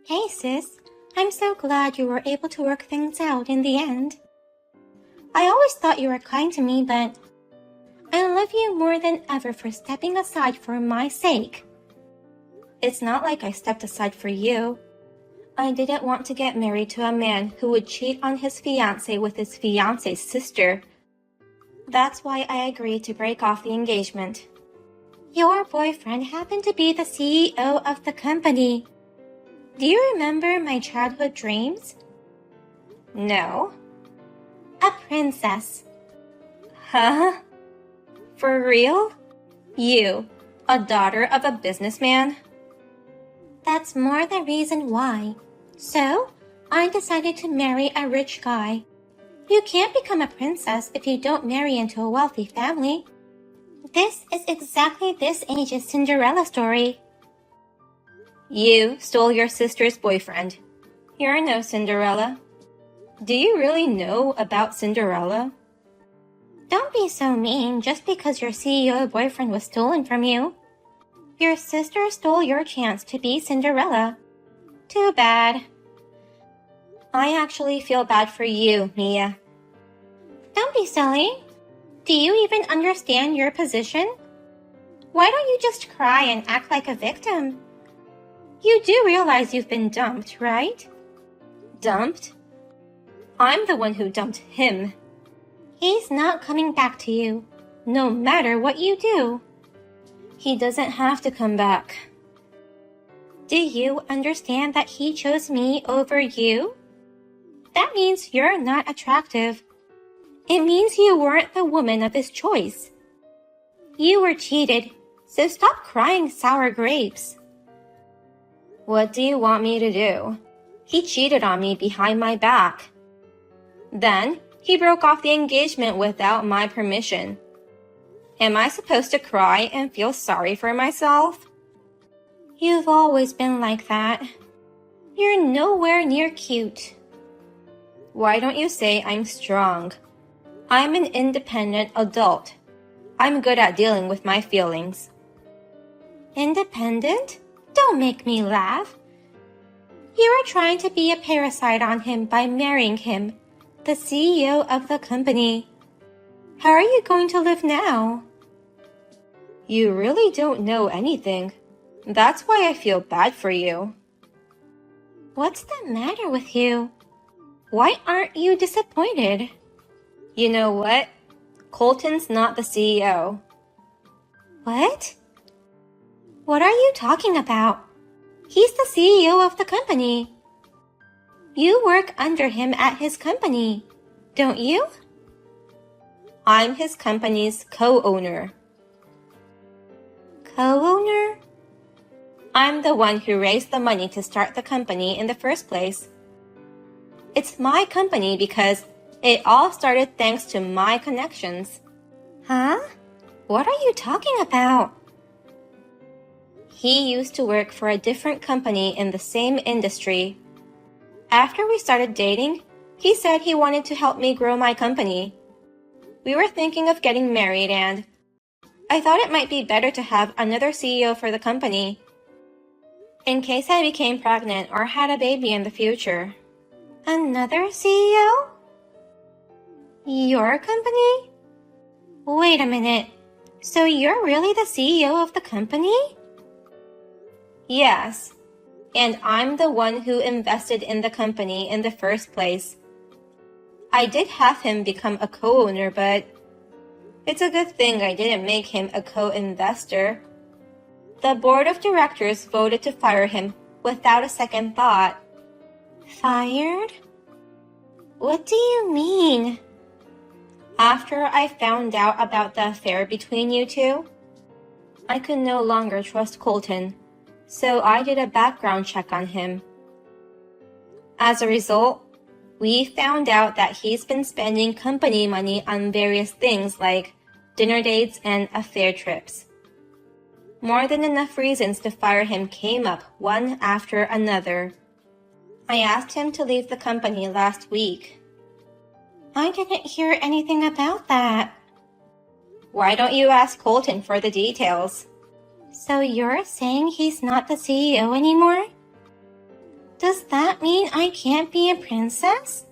Hey sis, I'm so glad you were able to work things out in the end. I always thought you were kind to me, but I love you more than ever for stepping aside for my sake. It's not like I stepped aside for you. I didn't want to get married to a man who would cheat on his fiancée with his fiancée's sister. That's why I agreed to break off the engagement. Your boyfriend happened to be the CEO of the company. Do you remember my childhood dreams? No. A princess. Huh? For real? You, a daughter of a businessman? That's more the reason why. So, I decided to marry a rich guy. You can't become a princess if you don't marry into a wealthy family. This is exactly this age's Cinderella story. You stole your sister's boyfriend. You're no Cinderella. Do you really know about Cinderella? Don't be so mean just because your CEO boyfriend was stolen from you. Your sister stole your chance to be Cinderella. Too bad. I actually feel bad for you, Mia. Don't be silly. Do you even understand your position? Why don't you just cry and act like a victim? You do realize you've been dumped, right? Dumped? I'm the one who dumped him. He's not coming back to you, no matter what you do. He doesn't have to come back. Do you understand that he chose me over you? That means you're not attractive. It means you weren't the woman of his choice. You were cheated, so stop crying sour grapes. What do you want me to do? He cheated on me behind my back. Then, he broke off the engagement without my permission. Am I supposed to cry and feel sorry for myself? You've always been like that. You're nowhere near cute. Why don't you say I'm strong? I'm an independent adult. I'm good at dealing with my feelings. Independent? Don't make me laugh. You are trying to be a parasite on him by marrying him, the CEO of the company. How are you going to live now? You really don't know anything. That's why I feel bad for you. What's the matter with you? Why aren't you disappointed? You know what? Colton's not the CEO. What? What are you talking about? He's the CEO of the company. You work under him at his company, don't you? I'm his company's co-owner. Co-owner? I'm the one who raised the money to start the company in the first place. It's my company because it all started thanks to my connections. Huh? What are you talking about? He used to work for a different company in the same industry. After we started dating, he said he wanted to help me grow my company. We were thinking of getting married and I thought it might be better to have another CEO for the company, in case I became pregnant or had a baby in the future. Another CEO? Your company? Wait a minute. So you're really the CEO of the company? Yes. And I'm the one who invested in the company in the first place. I did have him become a co-owner, but it's a good thing I didn't make him a co-investor. The board of directors voted to fire him without a second thought. Fired? What do you mean? After I found out about the affair between you two, I could no longer trust Colton, so I did a background check on him. As a result, we found out that he's been spending company money on various things like dinner dates and affair trips. More than enough reasons to fire him came up one after another. I asked him to leave the company last week. I didn't hear anything about that. Why don't you ask Colton for the details? So you're saying he's not the CEO anymore? Does that mean I can't be a princess?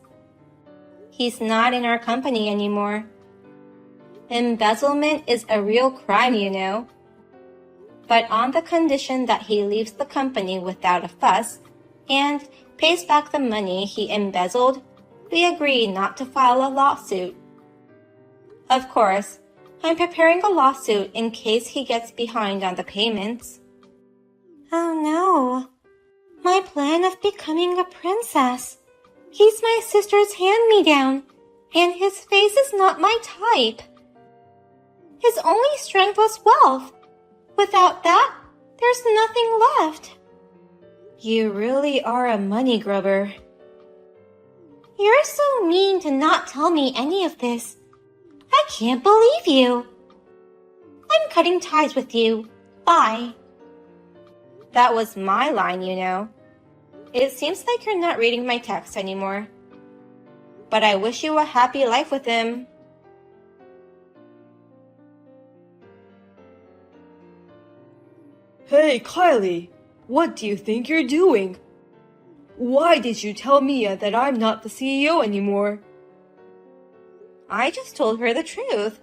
He's not in our company anymore. Embezzlement is a real crime, you know. But on the condition that he leaves the company without a fuss and pays back the money he embezzled, we agree not to file a lawsuit. Of course, I'm preparing a lawsuit in case he gets behind on the payments. Oh no, my plan of becoming a princess. He's my sister's hand-me-down, and his face is not my type. His only strength was wealth. Without that, there's nothing left. You really are a money grubber. You're so mean to not tell me any of this. I can't believe you. I'm cutting ties with you. Bye. That was my line, you know. It seems like you're not reading my text anymore. But I wish you a happy life with him. Hey, Kylie, what do you think you're doing? Why did you tell Mia that I'm not the CEO anymore? I just told her the truth.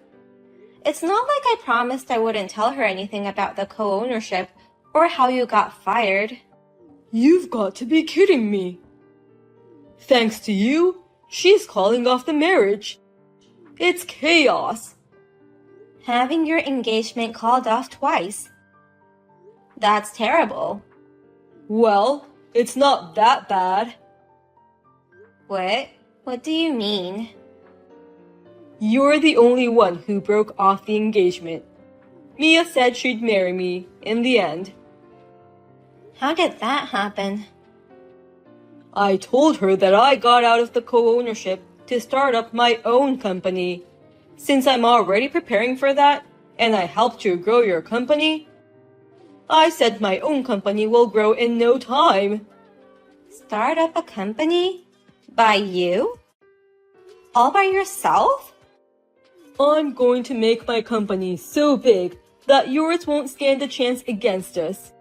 It's not like I promised I wouldn't tell her anything about the co-ownership or how you got fired. You've got to be kidding me. Thanks to you, she's calling off the marriage. It's chaos. Having your engagement called off twice. That's terrible. Well, it's not that bad. What? What do you mean? You're the only one who broke off the engagement. Mia said she'd marry me in the end. How did that happen? I told her that I got out of the co-ownership to start up my own company. Since I'm already preparing for that, and I helped you grow your company, I said my own company will grow in no time. Start up a company? By you? All by yourself? I'm going to make my company so big that yours won't stand a chance against us.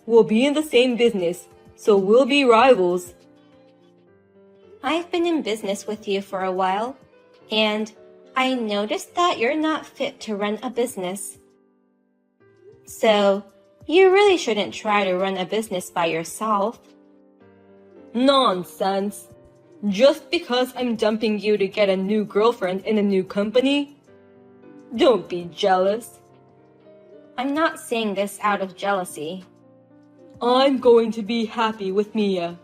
We'll be in the same business, so we'll be rivals. I've been in business with you for a while, and I noticed that you're not fit to run a business. So, you really shouldn't try to run a business by yourself. Nonsense. Just because I'm dumping you to get a new girlfriend in a new company? Don't be jealous. I'm not saying this out of jealousy. I'm going to be happy with Mia.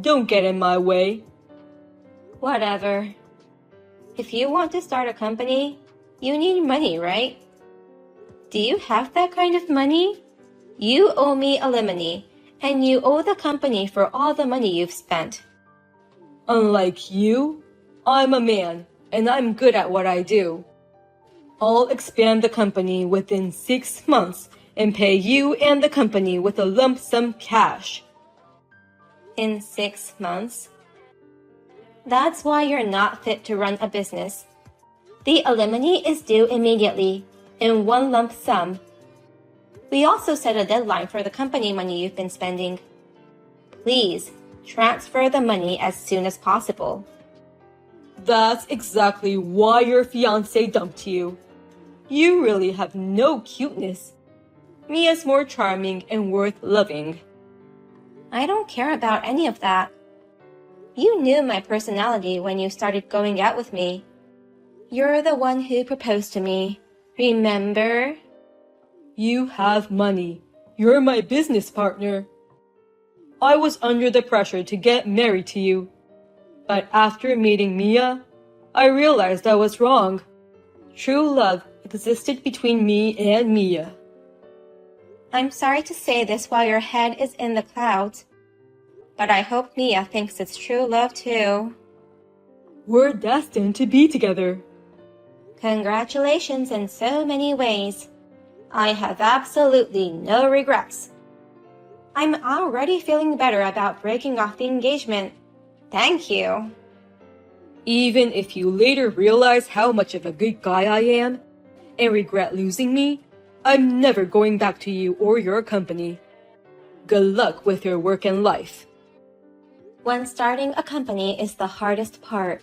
Don't get in my way. Whatever. If you want to start a company, you need money, right? Do you have that kind of money? You owe me alimony, and you owe the company for all the money you've spent. Unlike you, I'm a man, and I'm good at what I do. I'll expand the company within 6 months and pay you and the company with a lump sum cash. In 6 months? That's why you're not fit to run a business. The alimony is due immediately, in one lump sum. We also set a deadline for the company money you've been spending. Please, transfer the money as soon as possible. That's exactly why your fiancé dumped you. You really have no cuteness. Mia's more charming and worth loving. I don't care about any of that. You knew my personality when you started going out with me. You're the one who proposed to me. Remember? You have money. You're my business partner. I was under the pressure to get married to you. But after meeting Mia, I realized I was wrong. True love existed between me and Mia. I'm sorry to say this while your head is in the clouds, but I hope Mia thinks it's true love too. We're destined to be together. Congratulations in so many ways. I have absolutely no regrets. I'm already feeling better about breaking off the engagement. Thank you. Even if you later realize how much of a good guy I am and regret losing me, I'm never going back to you or your company. Good luck with your work and life. When starting a company is the hardest part.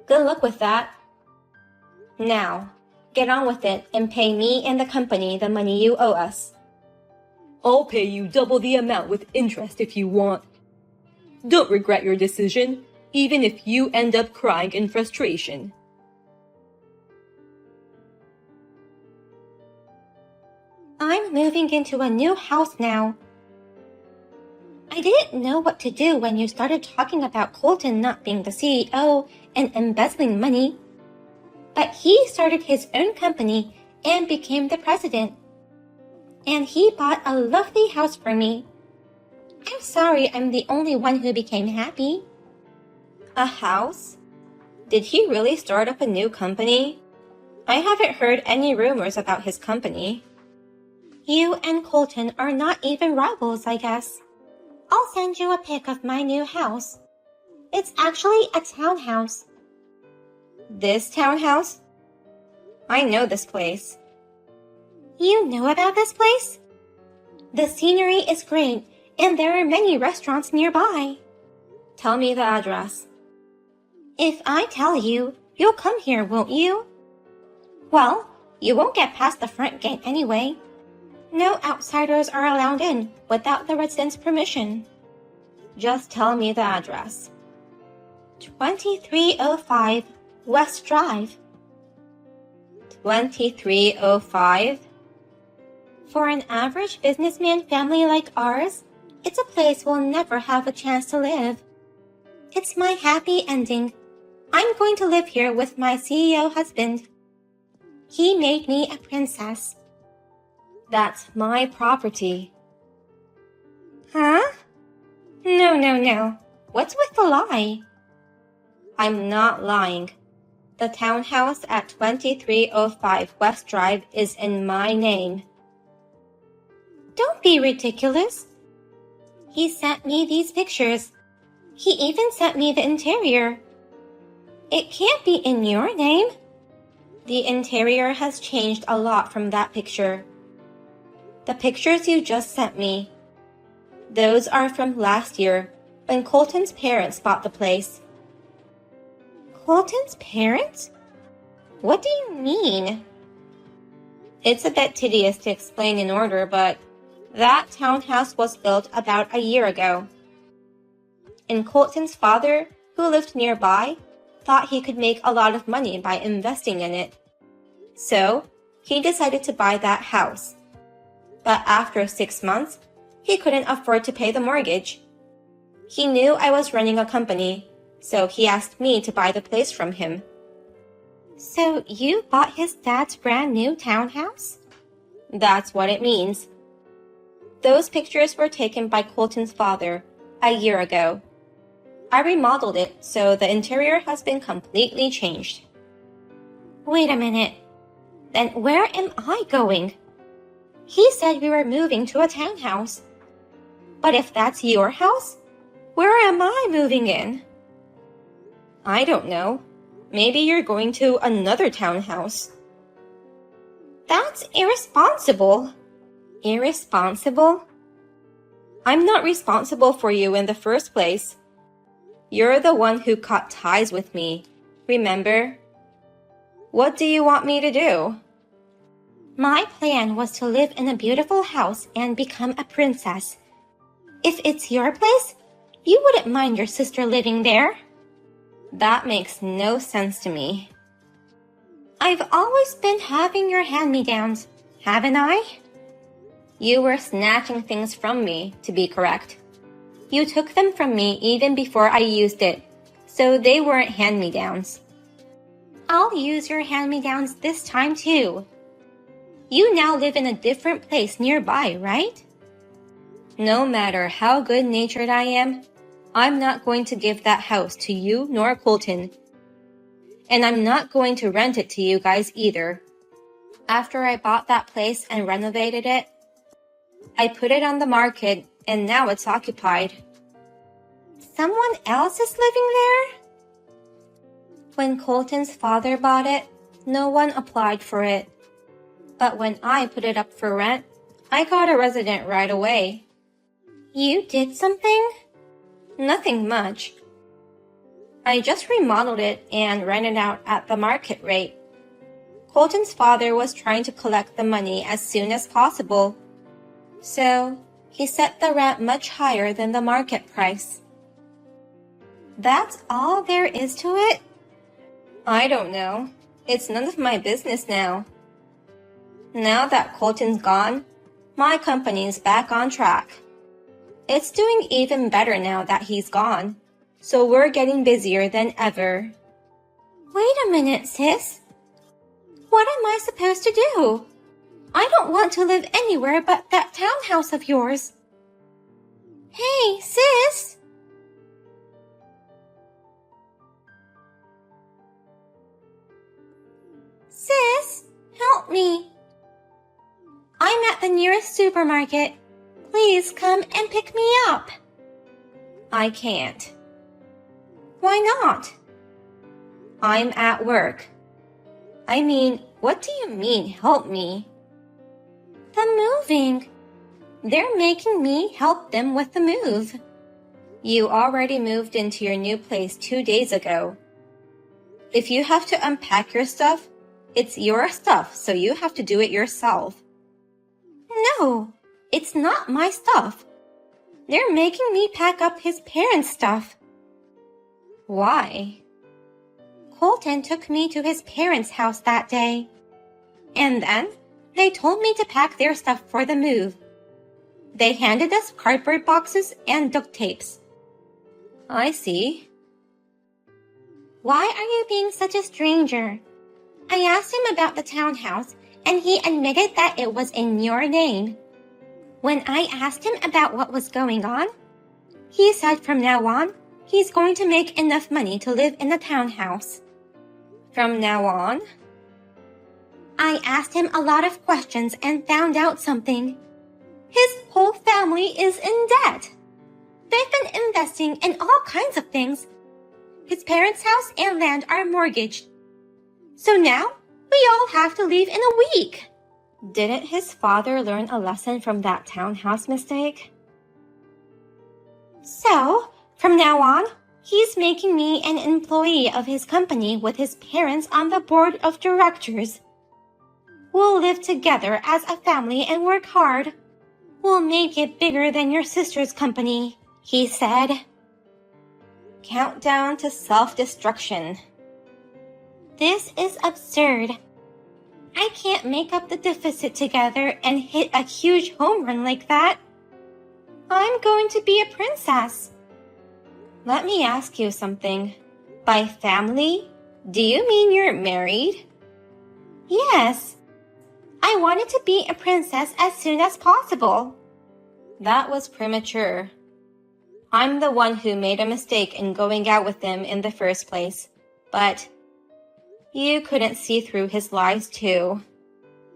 Good luck with that. Now, get on with it and pay me and the company the money you owe us. I'll pay you double the amount with interest if you want. Don't regret your decision, even if you end up crying in frustration. I'm moving into a new house now. I didn't know what to do when you started talking about Colton not being the CEO and embezzling money. But he started his own company and became the president. And he bought a lovely house for me. I'm sorry I'm the only one who became happy. A house? Did he really start up a new company? I haven't heard any rumors about his company. You and Colton are not even rivals, I guess. I'll send you a pic of my new house. It's actually a townhouse. This townhouse? I know this place. You know about this place? The scenery is great, and there are many restaurants nearby. Tell me the address. If I tell you, you'll come here, won't you? Well, you won't get past the front gate anyway. No outsiders are allowed in without the residents' permission. Just tell me the address. 2305 West Drive. 2305? For an average businessman family like ours, it's a place we'll never have a chance to live. It's my happy ending. I'm going to live here with my CEO husband. He made me a princess. That's my property. Huh? No. What's with the lie? I'm not lying. The townhouse at 2305 West Drive is in my name. Don't be ridiculous. He sent me these pictures. He even sent me the interior. It can't be in your name. The interior has changed a lot from that picture. The pictures you just sent me, those are from last year when Colton's parents bought the place. Colton's parents? What do you mean? It's a bit tedious to explain in order, but that townhouse was built about a year ago. And Colton's father, who lived nearby, thought he could make a lot of money by investing in it. So, he decided to buy that house. But after 6 months, he couldn't afford to pay the mortgage. He knew I was running a company, so he asked me to buy the place from him. So you bought his dad's brand new townhouse? That's what it means. Those pictures were taken by Colton's father a year ago. I remodeled it, so the interior has been completely changed. Wait a minute. Then where am I going? He said we were moving to a townhouse. But if that's your house, where am I moving in? I don't know. Maybe you're going to another townhouse. That's irresponsible. Irresponsible? I'm not responsible for you in the first place. You're the one who cut ties with me, remember? What do you want me to do? My plan was to live in a beautiful house and become a princess. If it's your place, you wouldn't mind your sister living there. That makes no sense to me. I've always been having your hand-me-downs, haven't I? You were snatching things from me, to be correct. You took them from me even before I used it, so they weren't hand-me-downs. I'll use your hand-me-downs this time too. You now live in a different place nearby, right? No matter how good-natured I am, I'm not going to give that house to you nor Colton. And I'm not going to rent it to you guys either. After I bought that place and renovated it, I put it on the market and now it's occupied. Someone else is living there? When Colton's father bought it, no one applied for it. But when I put it up for rent, I got a resident right away. You did something? Nothing much. I just remodeled it and ran it out at the market rate. Colton's father was trying to collect the money as soon as possible, so he set the rent much higher than the market price. That's all there is to it? I don't know. It's none of my business now. Now that Colton's gone, my company's back on track. It's doing even better now that he's gone, so we're getting busier than ever. Wait a minute, sis. What am I supposed to do? I don't want to live anywhere but that townhouse of yours. Hey, sis! Sis, help me. I'm at the nearest supermarket. Please come and pick me up. I can't. Why not? I'm at work. I mean, what do you mean, help me? The moving. They're making me help them with the move. You already moved into your new place 2 days ago. If you have to unpack your stuff, it's your stuff, so you have to do it yourself. No, it's not my stuff. They're making me pack up his parents' stuff. Why? Colton took me to his parents' house that day. And then they told me to pack their stuff for the move. They handed us cardboard boxes and duct tapes. I see. Why are you being such a stranger? I asked him about the townhouse, and he admitted that it was in your name. When I asked him about what was going on, he said from now on, he's going to make enough money to live in the townhouse. From now on? I asked him a lot of questions and found out something. His whole family is in debt. They've been investing in all kinds of things. His parents' house and land are mortgaged. So now, we all have to leave in a week. Didn't his father learn a lesson from that townhouse mistake? So, from now on, he's making me an employee of his company with his parents on the board of directors. We'll live together as a family and work hard. We'll make it bigger than your sister's company, he said. Countdown to self-destruction. This is absurd. I can't make up the deficit together and hit a huge home run like that. I'm going to be a princess. Let me ask you something. By family, do you mean you're married? Yes. I wanted to be a princess as soon as possible. That was premature. I'm the one who made a mistake in going out with him in the first place, but you couldn't see through his lies too.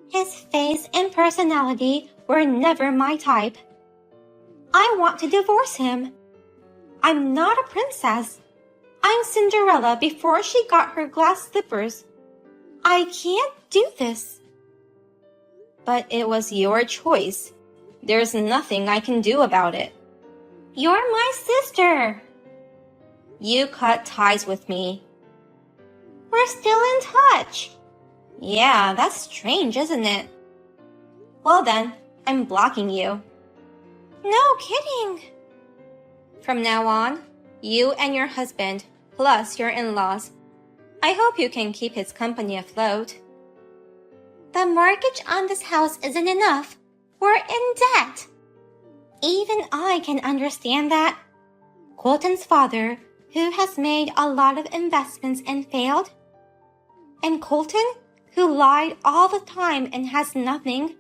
His face and personality were never my type. I want to divorce him. I'm not a princess. I'm Cinderella before she got her glass slippers. I can't do this. But it was your choice. There's nothing I can do about it. You're my sister. You cut ties with me. We're still in touch. Yeah, that's strange, isn't it? Well then, I'm blocking you. No kidding. From now on, you and your husband, plus your in-laws, I hope you can keep his company afloat. The mortgage on this house isn't enough. We're in debt. Even I can understand that. Colton's father, who has made a lot of investments and failed, and Colton, who lied all the time and has nothing,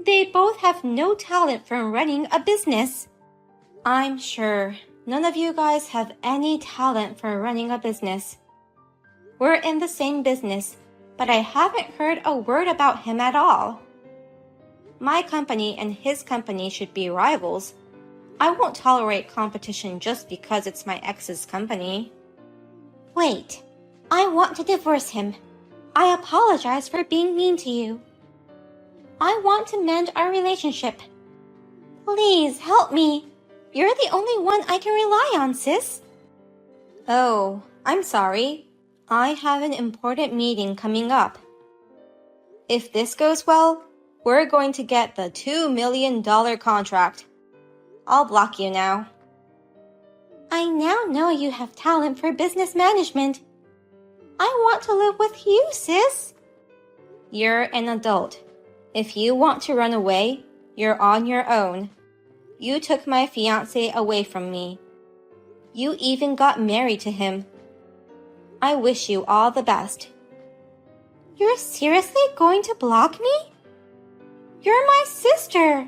they both have no talent for running a business. I'm sure none of you guys have any talent for running a business. We're in the same business, but I haven't heard a word about him at all. My company and his company should be rivals. I won't tolerate competition just because it's my ex's company. Wait, I want to divorce him. I apologize for being mean to you. I want to mend our relationship. Please help me. You're the only one I can rely on, sis. Oh, I'm sorry. I have an important meeting coming up. If this goes well, we're going to get the $2 million contract. I'll block you now. I now know you have talent for business management. I want to live with you, sis. You're an adult. If you want to run away, you're on your own. You took my fiancé away from me. You even got married to him. I wish you all the best. You're seriously going to block me? You're my sister.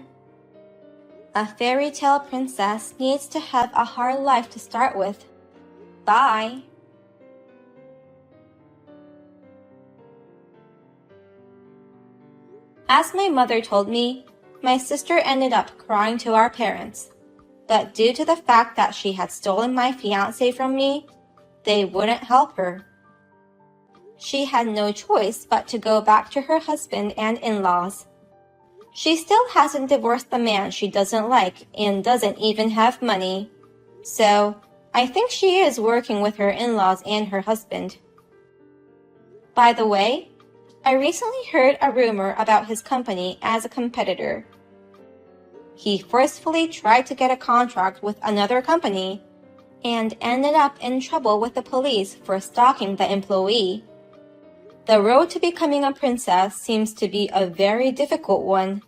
A fairy tale princess needs to have a hard life to start with. Bye. As my mother told me, my sister ended up crying to our parents. But due to the fact that she had stolen my fiancé from me, they wouldn't help her. She had no choice but to go back to her husband and in-laws. She still hasn't divorced the man she doesn't like and doesn't even have money. So, I think she is working with her in-laws and her husband. By the way, I recently heard a rumor about his company as a competitor. He forcefully tried to get a contract with another company and ended up in trouble with the police for stalking the employee. The road to becoming a princess seems to be a very difficult one.